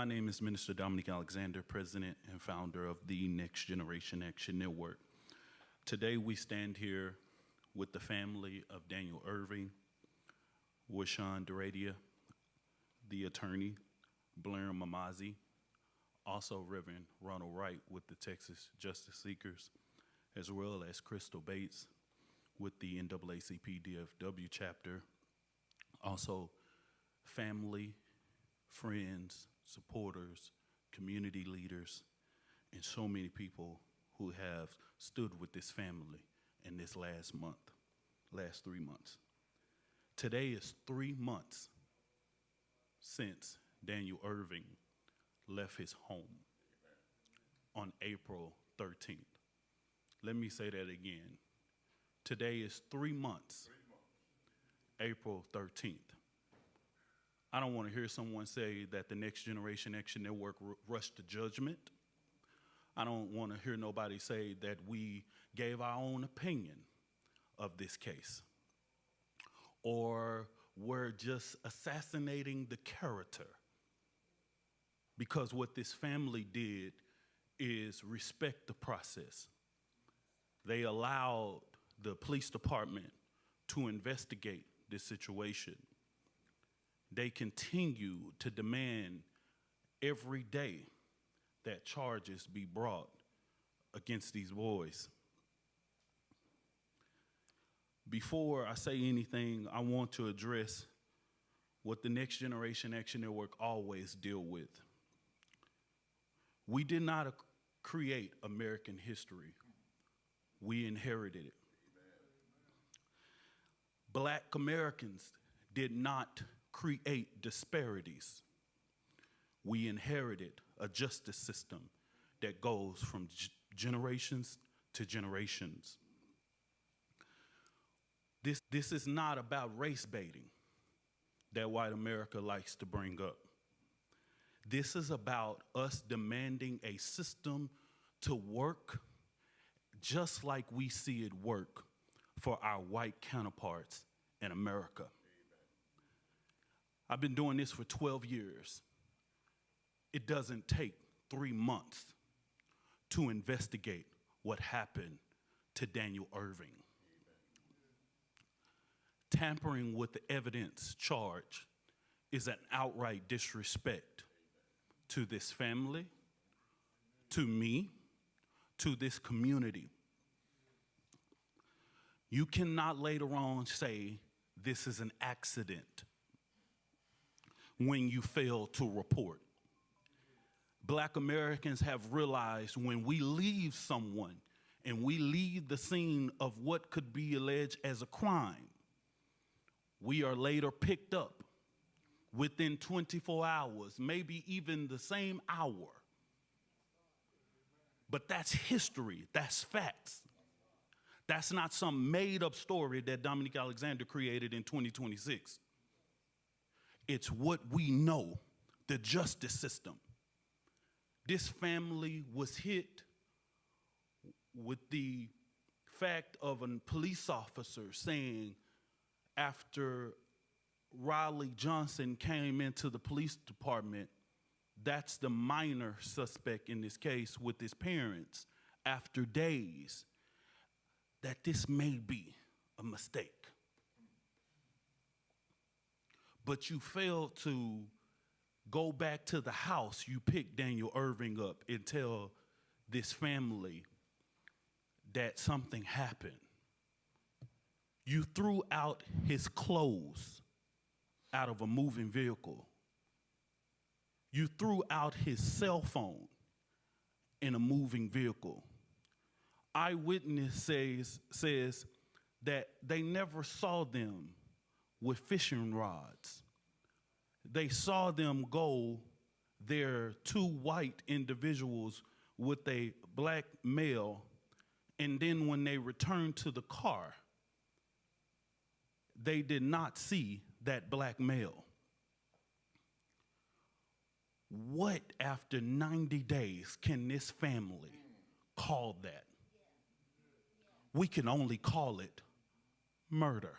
My name is Minister Dominic Alexander, President and founder of the Next Generation Action Network. Today we stand here with the family of Daniel Erving, Washawn Daredia, the attorney, Blerim Elmazi, also Reverend Ronald Wright with the Texas Justice Seekers, as well as Crystal Bates with the NAACP DFW chapter, also family, friends, supporters, community leaders, and so many people who have stood with this family in this last 3 months. Today is 3 months since Daniel Erving left his home on April 13th. Let me say that again. Today is 3 months, April 13th. I don't want to hear someone say that the Next Generation Action Network rushed to judgment. I don't want to hear nobody say that we gave our own opinion of this case, or we're just assassinating the character, because what this family did is respect the process. They allowed the police department to investigate this situation. They continue to demand every day that charges be brought against these boys. Before I say anything, I want to address what the Next Generation Action Network always deal with. We did not create American history. We inherited it. Black Americans did not create disparities. We inherited a justice system that goes from generations to generations. This is not about race baiting that white America likes to bring up. This is about us demanding a system to work just like we see it work for our white counterparts in America. I've been doing this for 12 years. It doesn't take 3 months to investigate what happened to Daniel Erving. Tampering with the evidence charge is an outright disrespect to this family, to me, to this community. You cannot later on say this is an accident when you fail to report. Black Americans have realized when we leave someone and we leave the scene of what could be alleged as a crime, we are later picked up within 24 hours, maybe even the same hour. But that's history, that's facts. That's not some made-up story that Dominic Alexander created in 2026. It's what we know, the justice system. This family was hit with the fact of a police officer saying after Riley Johnson came into the police department, that's the minor suspect in this case with his parents, after days, that this may be a mistake. But you failed to go back to the house. You picked Daniel Erving up and tell this family that something happened. You threw out his clothes out of a moving vehicle. You threw out his cell phone in a moving vehicle. Eyewitness says that they never saw them with fishing rods. They saw them go there, 2 white individuals with a black male, and then when they returned to the car, they did not see that black male. What, after 90 days, can this family call that? We can only call it murder.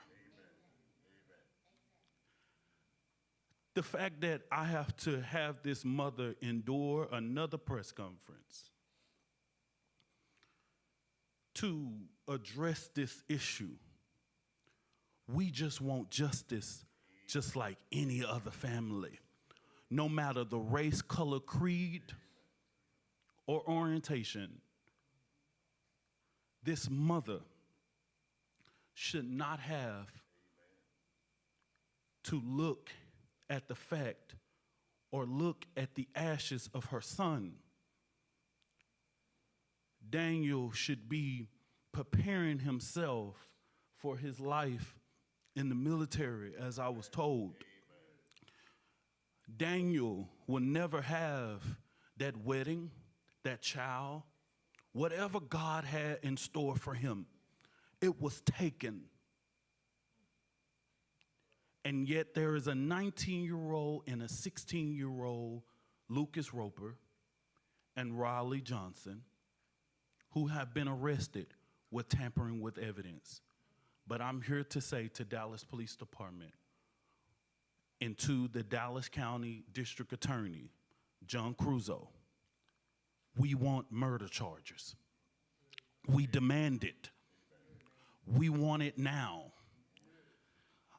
The fact that I have to have this mother endure another press conference to address this issue. We just want justice just like any other family. No matter the race, color, creed, or orientation, this mother should not have to look at the fact or look at the ashes of her son. Daniel should be preparing himself for his life in the military, as I was told. Daniel will never have that wedding, that child, whatever God had in store for him. It was taken. And yet there is a 19-year-old and a 16-year-old, Lucas Roper and Riley Johnson, who have been arrested with tampering with evidence. But I'm here to say to Dallas Police Department and to the Dallas County District Attorney, John Cruzo, we want murder charges. We demand it. We want it now.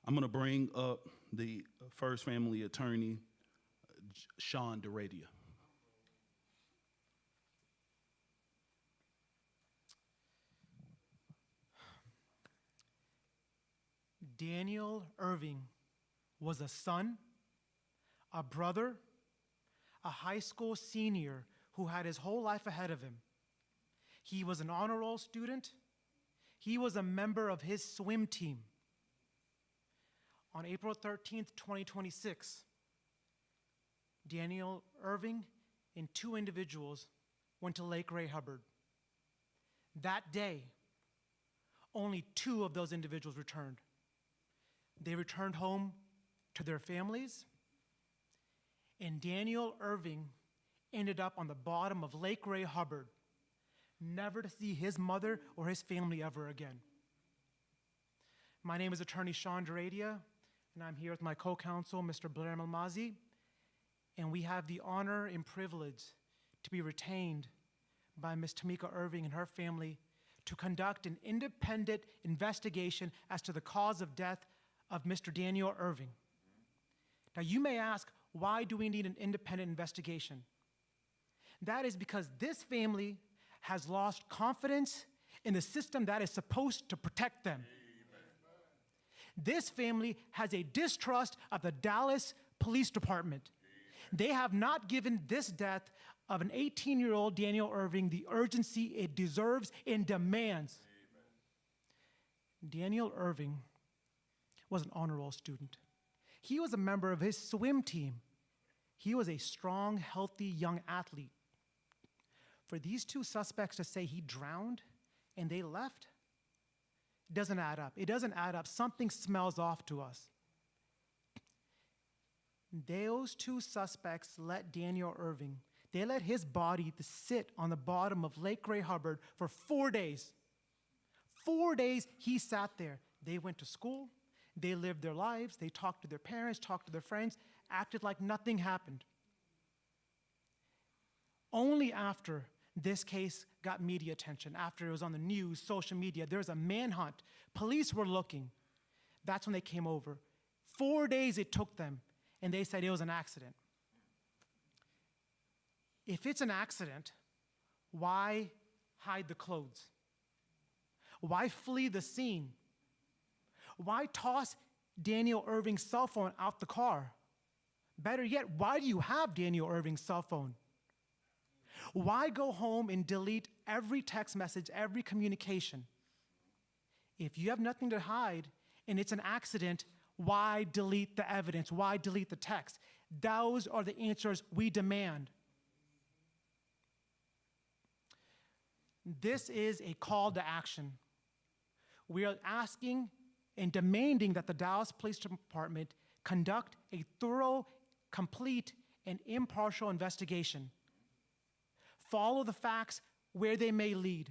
I'm going to bring up the first family attorney, Sean Daredia. Daniel Erving was a son, a brother, a high school senior who had his whole life ahead of him. He was an honor roll student. He was a member of his swim team. On April 13th, 2026, Daniel Erving and two individuals went to Lake Ray Hubbard. That day, only two of those individuals returned. They returned home to their families, and Daniel Erving ended up on the bottom of Lake Ray Hubbard, never to see his mother or his family ever again. My name is Attorney Sean Daredia, and I'm here with my co-counsel, Mr. Blerim Elmazi, and we have the honor and privilege to be retained by Ms. Tamika Erving and her family to conduct an independent investigation as to the cause of death of Mr. Daniel Erving. Now, you may ask, why do we need an independent investigation? That is because this family has lost confidence in the system that is supposed to protect them. This family has a distrust of the Dallas Police Department. They have not given this death of an 18-year-old Daniel Erving the urgency it deserves and demands. Daniel Erving was an honor roll student. He was a member of his swim team. He was a strong, healthy young athlete. For these two suspects to say he drowned and they left, it doesn't add up. It doesn't add up. Something smells off to us. Those two suspects let Daniel Erving, they let his body sit on the bottom of Lake Ray Hubbard for 4 days. 4 days he sat there. They went to school. They lived their lives. They talked to their parents, talked to their friends, acted like nothing happened. Only after this case got media attention, after it was on the news, social media, there was a manhunt. Police were looking. That's when they came over. 4 days it took them, and they said it was an accident. If it's an accident, why hide the clothes? Why flee the scene? Why toss Daniel Erving's cell phone out the car? Better yet, why do you have Daniel Erving's cell phone? Why go home and delete every text message, every communication? If you have nothing to hide and it's an accident, why delete the evidence? Why delete the text? Those are the answers we demand. This is a call to action. We are asking and demanding that the Dallas Police Department conduct a thorough, complete, and impartial investigation. Follow the facts where they may lead,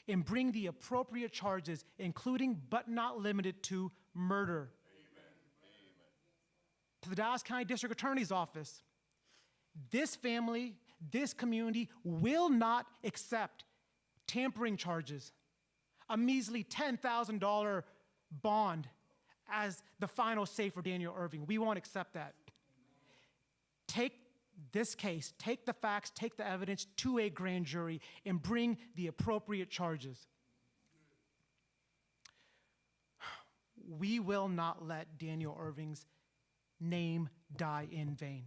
and bring the appropriate charges, including but not limited to murder. to the Dallas County District Attorney's Office. This family, this community will not accept tampering charges, a measly $10,000 bond as the final say for Daniel Erving. We won't accept that. Take this case, take the facts, take the evidence to a grand jury and bring the appropriate charges. We will not let Daniel Erving's name die in vain.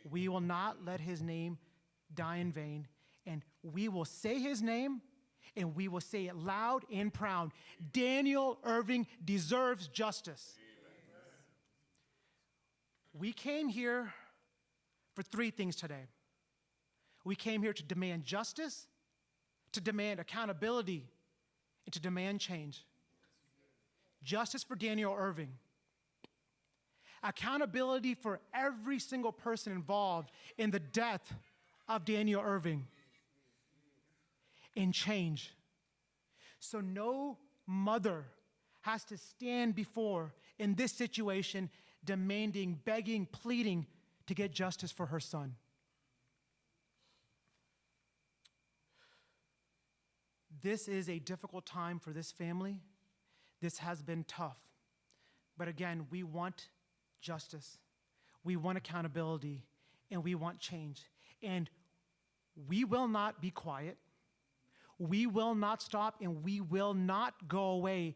We will not let his name die in vain, and we will say his name, and we will say it loud and proud. Daniel Erving deserves justice. We came here for three things today. We came here to demand justice, to demand accountability, and to demand change. Justice for Daniel Erving. Accountability for every single person involved in the death of Daniel Erving. And change. So no mother has to stand before, in this situation, demanding, begging, pleading to get justice for her son. This is a difficult time for this family. This has been tough. But again, we want justice. We want accountability, and we want change. And we will not be quiet. We will not stop, and we will not go away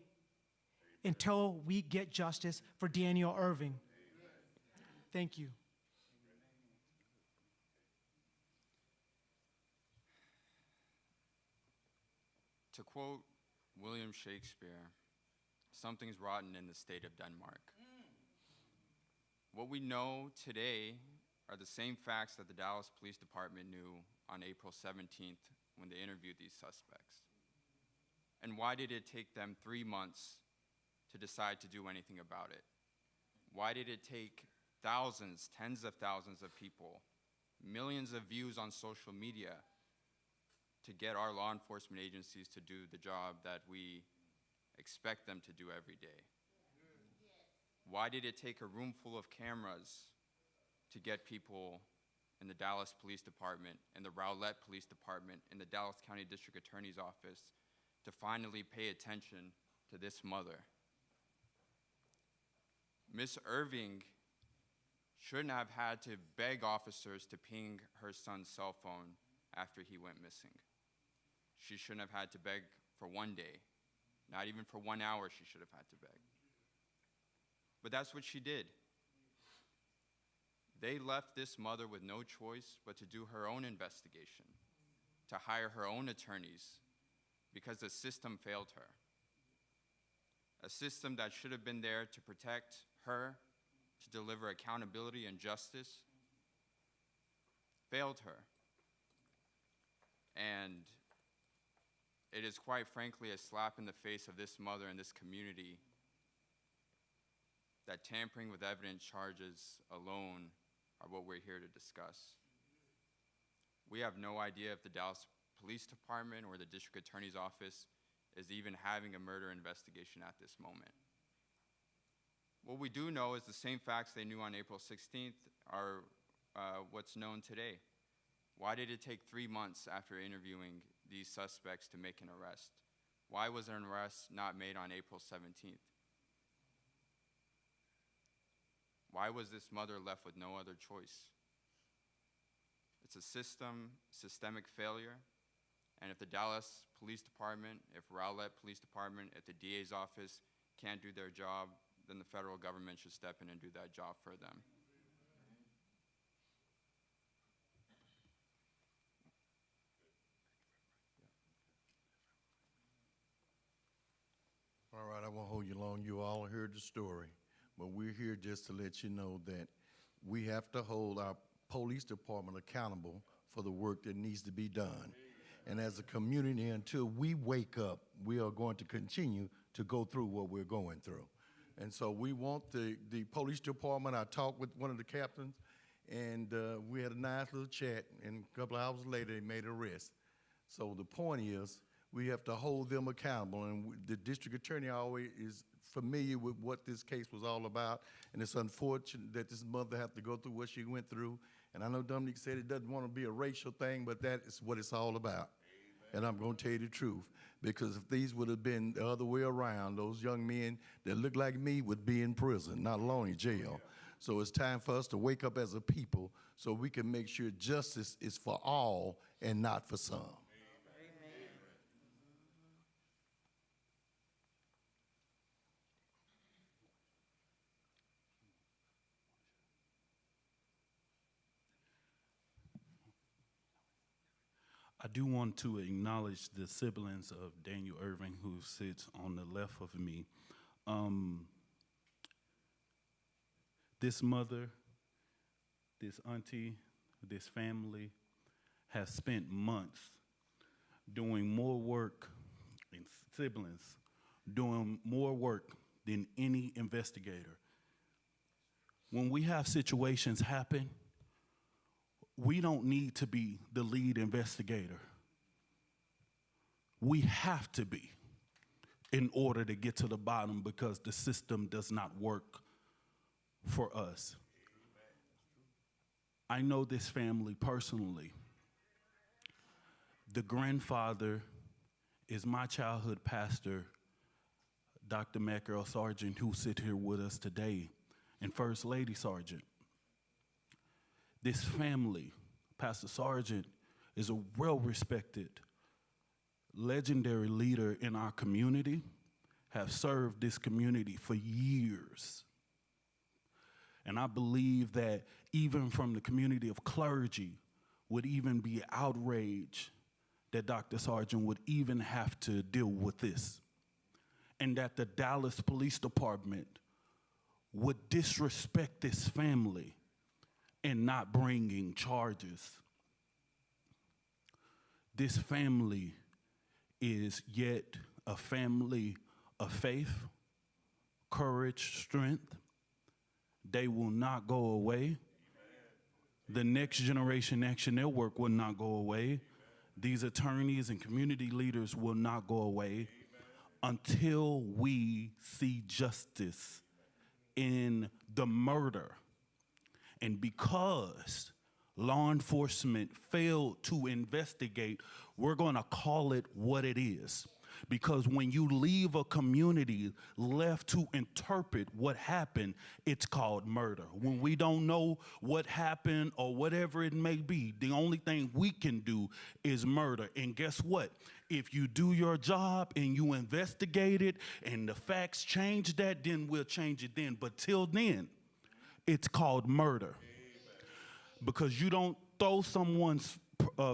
until we get justice for Daniel Erving. Thank you. To quote William Shakespeare, something's rotten in the state of Denmark. What we know today are the same facts that the Dallas Police Department knew on April 17th when they interviewed these suspects. And why did it take them 3 months to decide to do anything about it? Why did it take thousands, tens of thousands of people, millions of views on social media to get our law enforcement agencies to do the job that we expect them to do every day? Why did it take a room full of cameras to get people in the Dallas Police Department, in the Rowlett Police Department, in the Dallas County District Attorney's Office to finally pay attention to this mother? Miss Erving shouldn't have had to beg officers to ping her son's cell phone after he went missing. She shouldn't have had to beg for 1 day. Not even for 1 hour she should have had to beg. But that's what she did. They left this mother with no choice but to do her own investigation, to hire her own attorneys, because the system failed her. A system that should have been there to protect her, to deliver accountability and justice, failed her. And it is quite frankly a slap in the face of this mother and this community that tampering with evidence charges alone are what we're here to discuss. We have no idea if the Dallas Police Department or the District Attorney's Office is even having a murder investigation at this moment. What we do know is the same facts they knew on April 16th are what's known today. Why did it take 3 months after interviewing these suspects to make an arrest? Why was an arrest not made on April 17th? Why was this mother left with no other choice? It's a systemic failure. And if the Dallas Police Department, if Rowlett Police Department, if the DA's office can't do their job, then the federal government should step in and do that job for them. All right, I won't hold you long. You all heard the story, but we're here just to let you know that we have to hold our police department accountable for the work that needs to be done. And as a community, until we wake up, we are going to continue to go through what we're going through. And so we want the police department. I talked with one of the captains, and we had a nice little chat, and a couple of hours later, they made an arrest. So the point is, we have to hold them accountable, and the district attorney always is familiar with what this case was all about, and it's unfortunate that this mother have to go through what she went through. And I know Dominique said it doesn't want to be a racial thing, but that is what it's all about. And I'm going to tell you the truth, because if these would have been the other way around, those young men that look like me would be in prison, not alone in jail. So it's time for us to wake up as a people so we can make sure justice is for all and not for some. I do want to acknowledge the siblings of Daniel Erving, who sits on the left of me. This mother, this auntie, this family has spent months doing more work, and siblings doing more work than any investigator. When we have situations happen, we don't need to be the lead investigator. We have to be in order to get to the bottom, because the system does not work for us. I know this family personally. The grandfather is my childhood pastor, Dr. Mackerel Sargent, who sits here with us today, and First Lady Sargent. This family, Pastor Sargent, is a well-respected, legendary leader in our community, have served this community for years. And I believe that even from the community of clergy would even be outraged that Dr. Sargent would even have to deal with this, and that the Dallas Police Department would disrespect this family and not bringing charges. This family is yet a family of faith, courage, strength. They will not go away. The Next Generation Action Network will not go away. These attorneys and community leaders will not go away until we see justice in the murder. And because law enforcement failed to investigate, we're going to call it what it is. Because when you leave a community left to interpret what happened, it's called murder. When we don't know what happened or whatever it may be, the only thing we can do is murder. And guess what? If you do your job and you investigate it and the facts change that, then we'll change it then. But till then, it's called murder. Because you don't throw someone's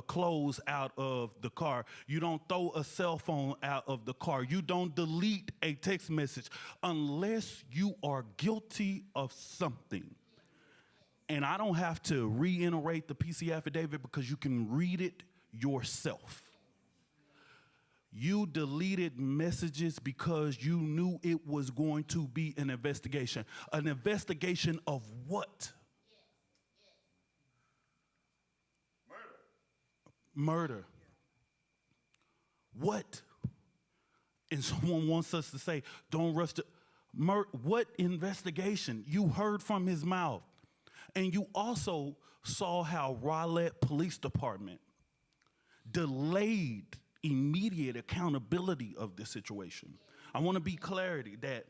clothes out of the car. You don't throw a cell phone out of the car. You don't delete a text message unless you are guilty of something. And I don't have to reiterate the PC affidavit because you can read it yourself. You deleted messages because you knew it was going to be an investigation. An investigation of what? Murder. What? And someone wants us to say, don't rush to murder. What investigation? You heard from his mouth. And you also saw how Rowlett Police Department delayed immediate accountability of this situation. I want to be clarity that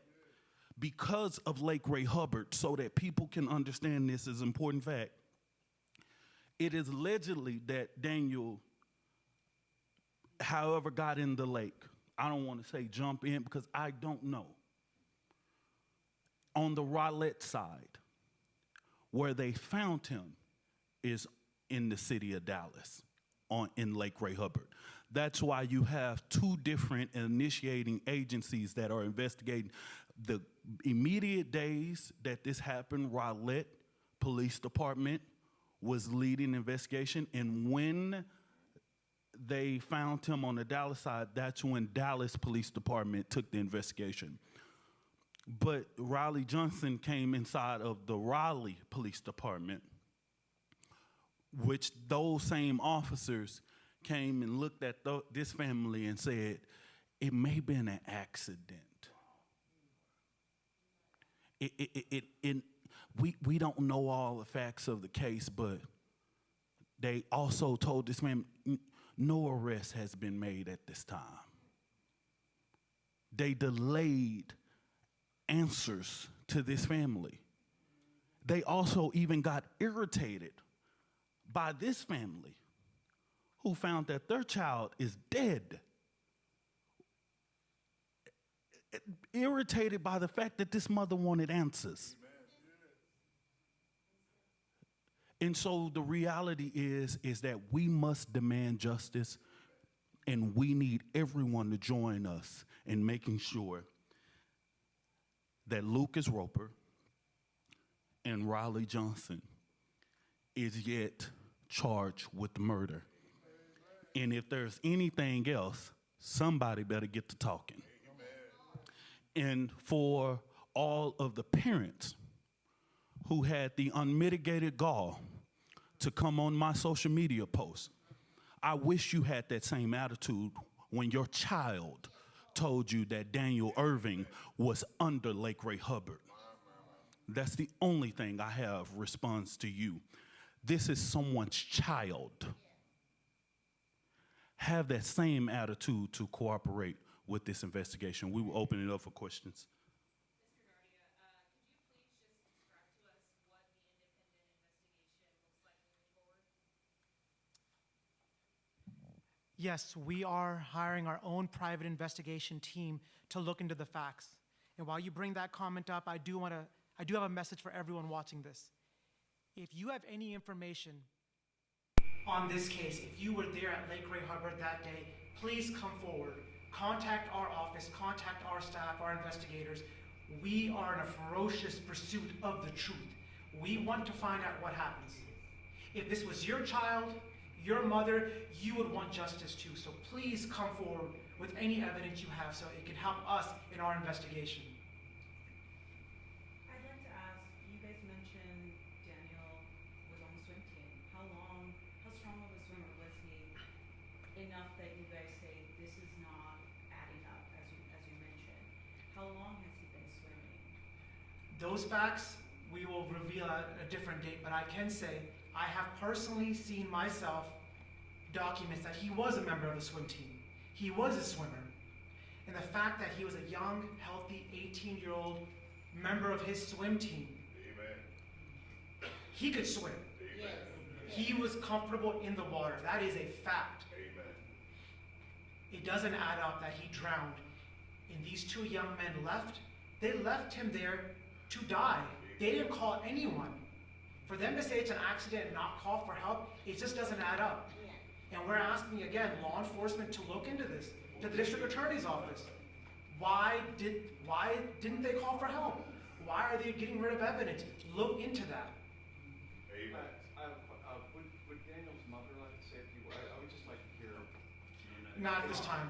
because of Lake Ray Hubbard, so that people can understand this is an important fact, it is allegedly that Daniel, however, got in the lake. I don't want to say jump in because I don't know. On the Rowlett side, where they found him is in the city of Dallas, in Lake Ray Hubbard. That's why you have two different initiating agencies that are investigating. The immediate days that this happened, Rowlett Police Department was leading investigation, and when they found him on the Dallas side, that's when Dallas Police Department took the investigation. But Riley Johnson came inside of the Raleigh Police Department, which those same officers came and looked at this family and said, it may have been an accident. We don't know all the facts of the case, but they also told this man no arrest has been made at this time. They delayed answers to this family. They also even got irritated by this family who found that their child is dead. Irritated by the fact that this mother wanted answers. And so the reality is that we must demand justice, and we need everyone to join us in making sure that Lucas Roper and Riley Johnson is yet charged with murder. And if there's anything else, somebody better get to talking. And for all of the parents who had the unmitigated gall to come on my social media posts, I wish you had that same attitude when your child told you that Daniel Erving was under Lake Ray Hubbard. That's the only thing I have response to you. This is someone's child. Have that same attitude to cooperate with this investigation. We will open it up for questions. Mr. Daredia, could you please just describe to us what the independent investigation looks like moving forward? Yes, we are hiring our own private investigation team to look into the facts. And while you bring that comment up, I do have a message for everyone watching this. If you have any information on this case, if you were there at Lake Ray Hubbard that day, please come forward. Contact our office, contact our staff, our investigators. We are in a ferocious pursuit of the truth. We want to find out what happens. If this was your child, your mother, you would want justice too. So please come forward with any evidence you have so it can help us in our investigation. I'd like to ask, you guys mentioned Daniel was on the swim team. How strong of a swimmer was he enough that you guys say this is not adding up, as you mentioned? How long has he been swimming? Those facts we will reveal at a different date, but I can say I have personally seen myself documents that he was a member of the swim team. He was a swimmer. And the fact that he was a young, healthy, 18-year-old member of his swim team, Amen. he could swim. Amen. He was comfortable in the water. That is a fact. Amen. It doesn't add up that he drowned. And these two young men left. They left him there to die. They didn't call anyone. For them to say it's an accident and not call for help, it just doesn't add up. And we're asking, again, law enforcement to look into this, to the district attorney's office. Why didn't they call for help? Why are they getting rid of evidence? Look into that. Amen. Would Daniel's mother like to say a few words? I would just like to hear. Not at this time.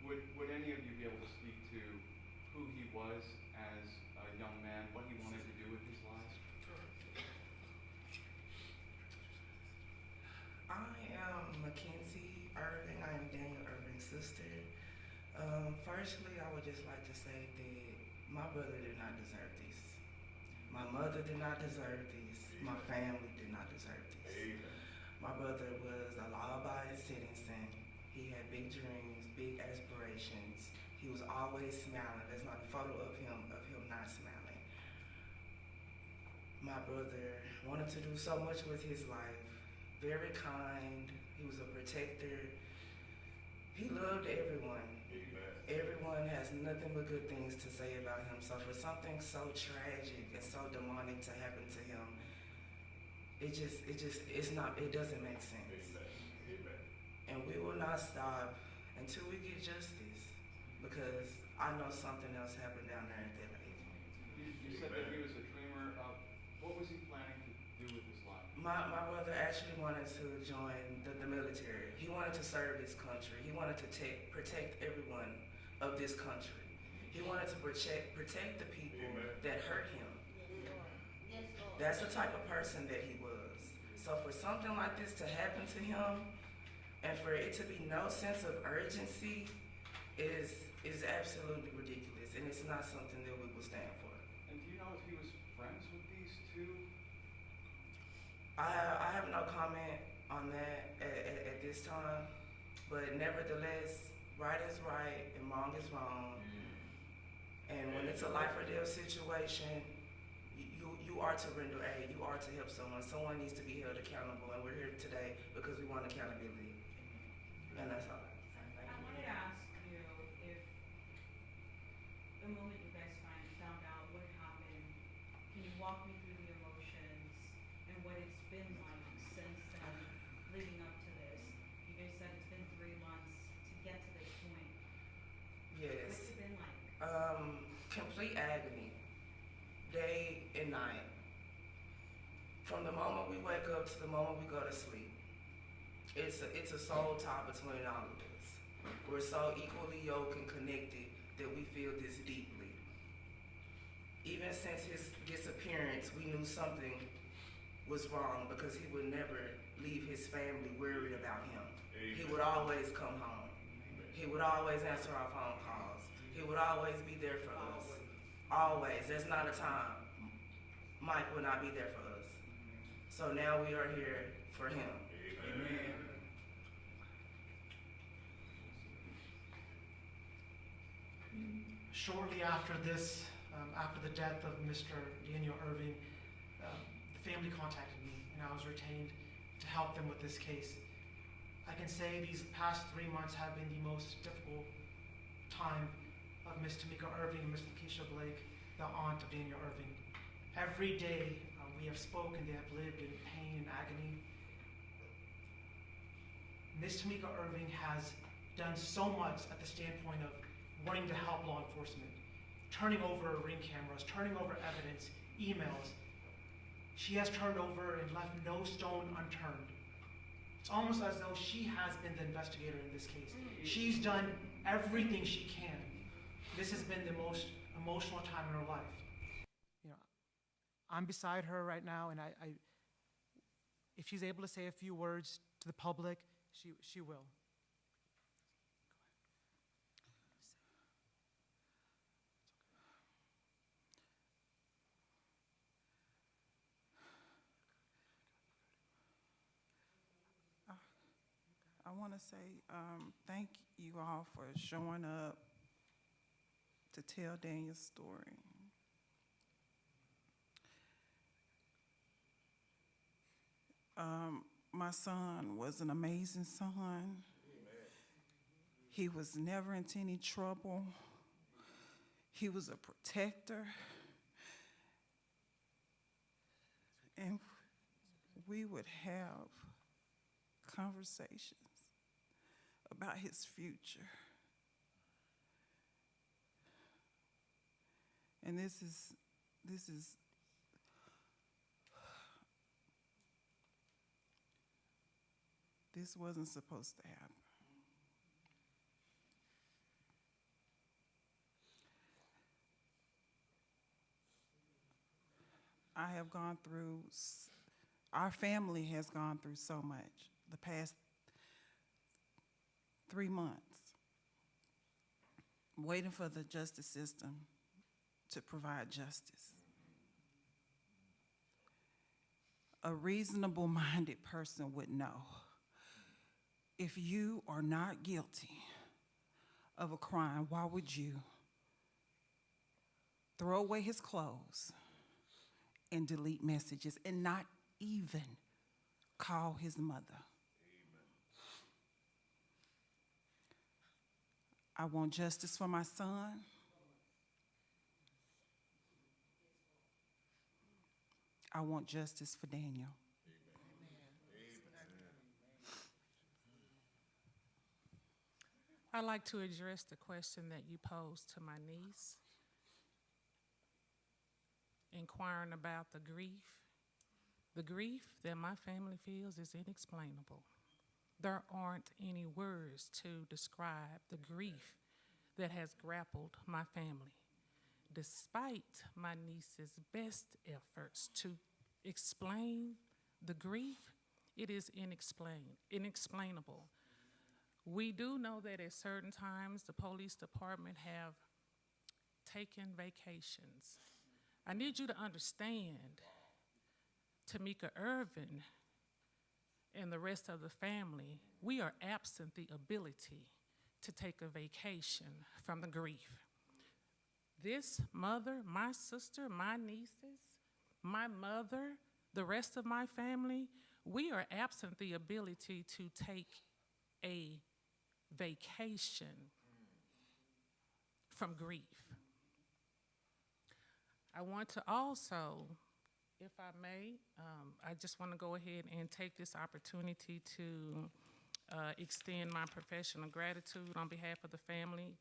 Would any of you be able to speak to who he was as a young man, what he wanted to do with his life? I am Mackenzie Erving. I am Daniel Erving's sister. Firstly, I would just like to say that my brother did not deserve this. My mother did not deserve this. My family did not deserve this. Amen. My brother was a law-abiding citizen. He had big dreams, big aspirations. He was always smiling. There's not a photo of him not smiling. My brother wanted to do so much with his life. Very kind. He was a protector. He loved everyone. Amen. Everyone has nothing but good things to say about him. So for something so tragic and so demonic to happen to him, it doesn't make sense. Amen. Amen. And we will not stop until we get justice, because I know something else happened down there at that lake. You said that he was a dreamer. What was he planning to do with his life? My brother actually wanted to join the military. He wanted to serve this country. He wanted to protect everyone of this country. He wanted to protect the people that hurt him. That's the type of person that he was. So for something like this to happen to him, and for it to be no sense of urgency, is absolutely ridiculous, and it's not something that we will stand for. I have no comment on that at this time, but nevertheless, right is right and wrong is wrong. And when it's a life or death situation, you are to render aid. You are to help someone. Someone needs to be held accountable, and we're here today because we want accountability. And that's all. I wanted to ask you if the moment you guys finally found out what happened, can you walk me through the emotions and what it's been like since then, leading up to this? You guys said it's been 3 months to get to this point. Yes. What's it been like? Complete agony, day and night. From the moment we wake up to the moment we go to sleep, it's a soul tie between all of us. We're so equally yoked and connected that we feel this deeply. Even since his disappearance, we knew something was wrong because he would never leave his family worried about him. He would always come home. He would always answer our phone calls. He would always be there for us. Always. There's not a time Mike would not be there for us. So now we are here for him. Amen. Shortly after this, after the death of Mr. Daniel Erving, the family contacted me, and I was retained to help them with this case. I can say these past 3 months have been the most difficult time of Ms. Tamika Erving and Ms. Lakeisha Blake, the aunt of Daniel Erving. Every day we have spoken, they have lived in pain and agony. Ms. Tamika Erving has done so much at the standpoint of wanting to help law enforcement, turning over ring cameras, turning over evidence, emails. She has turned over and left no stone unturned. It's almost as though she has been the investigator in this case. She's done everything she can. This has been the most emotional time in her life. You know, I'm beside her right now, and if she's able to say a few words to the public, she will. I want to say thank you all for showing up to tell Daniel's story. My son was an amazing son. Amen. He was never into any trouble. He was a protector. And we would have conversations about his future. And this wasn't supposed to happen. I have gone through, our family has gone through so much the past 3 months, waiting for the justice system to provide justice. A reasonable-minded person would know if you are not guilty of a crime, why would you throw away his clothes and delete messages and not even call his mother? Amen. I want justice for my son. I want justice for Daniel. I'd like to address the question that you posed to my niece, inquiring about the grief. The grief that my family feels is inexplainable. There aren't any words to describe the grief that has grappled my family. Despite my niece's best efforts to explain the grief, it is inexplainable. We do know that at certain times the police department have taken vacations. I need you to understand Tamika Erving and the rest of the family, we are absent the ability to take a vacation from the grief. This mother, my sister, my nieces, my mother, the rest of my family, we are absent the ability to take a vacation from grief. I want to also, if I may, I just want to go ahead and take this opportunity to extend my professional gratitude on behalf of the family.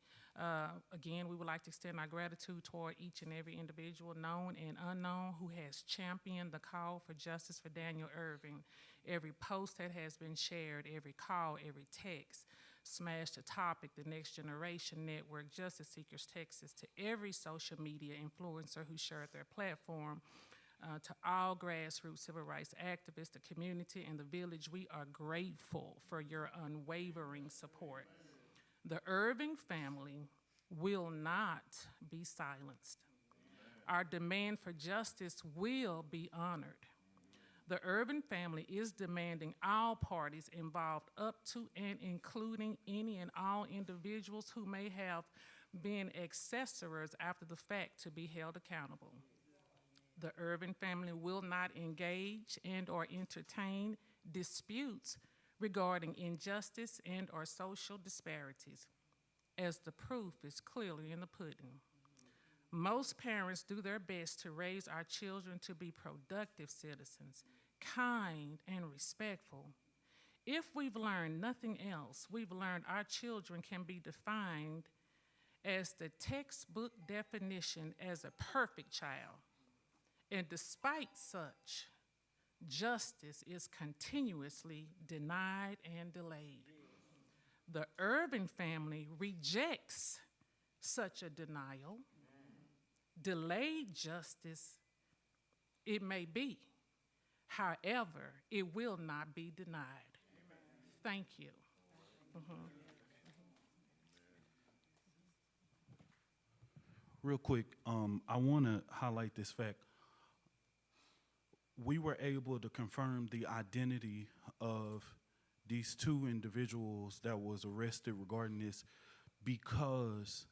Again, we would like to extend our gratitude toward each and every individual, known and unknown, who has championed the call for justice for Daniel Erving. Every post that has been shared, every call, every text, Smash the Topic, the Next Generation Network, Justice Seekers Texas, to every social media influencer who shared their platform, to all grassroots civil rights activists, the community, and the village, we are grateful for your unwavering support. The Erving family will not be silenced. Our demand for justice will be honored. The Erving family is demanding all parties involved, up to and including any and all individuals who may have been accessories after the fact, to be held accountable. The Erving family will not engage and or entertain disputes regarding injustice and or social disparities, as the proof is clearly in the pudding. Most parents do their best to raise our children to be productive citizens, kind and respectful. If we've learned nothing else, we've learned our children can be defined as the textbook definition as a perfect child. And despite such, justice is continuously denied and delayed. The Erving family rejects such a denial. Delayed justice, it may be. However, it will not be denied. Thank you. Real quick, I want to highlight this fact. We were able to confirm the identity of these two individuals that was arrested regarding this because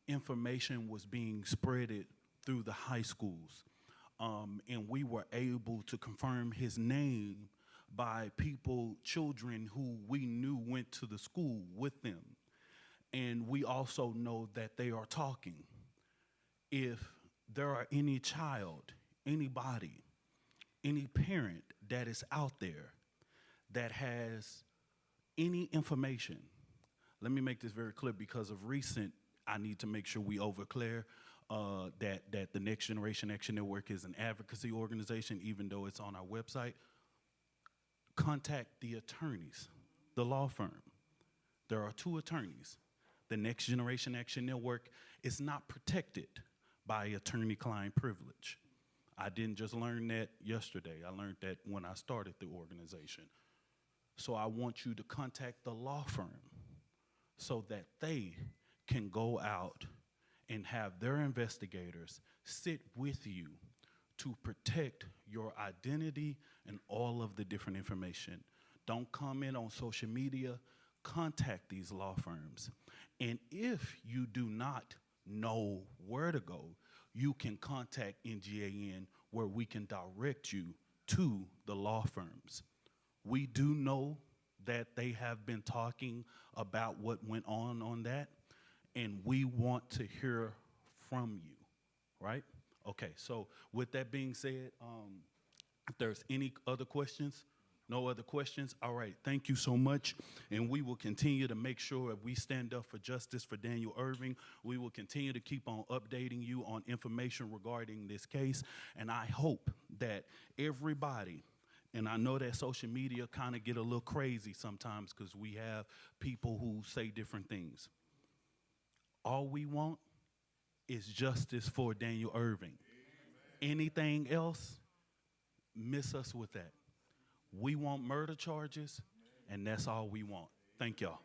information was being spreaded through the high schools. And we were able to confirm his name by people, children who we knew went to the school with them. And we also know that they are talking. If there are any child, anybody, any parent that is out there that has any information, let me make this very clear because of recent, I need to make sure we overclear that the Next Generation Action Network is an advocacy organization, even though it's on our website. Contact the attorneys, the law firm. There are two attorneys. The Next Generation Action Network is not protected by attorney-client privilege. I didn't just learn that yesterday. I learned that when I started the organization. So I want you to contact the law firm so that they can go out and have their investigators sit with you to protect your identity and all of the different information. Don't comment on social media. Contact these law firms. And if you do not know where to go, you can contact NGAN where we can direct you to the law firms. We do know that they have been talking about what went on that, and we want to hear from you, right? Okay, so with that being said, if there's any other questions, no other questions? All right, thank you so much. And we will continue to make sure that we stand up for justice for Daniel Erving. We will continue to keep on updating you on information regarding this case. And I hope that everybody, and I know that social media kind of get a little crazy sometimes because we have people who say different things. All we want is justice for Daniel Erving. Anything else, miss us with that. We want murder charges, and that's all we want. Thank y'all.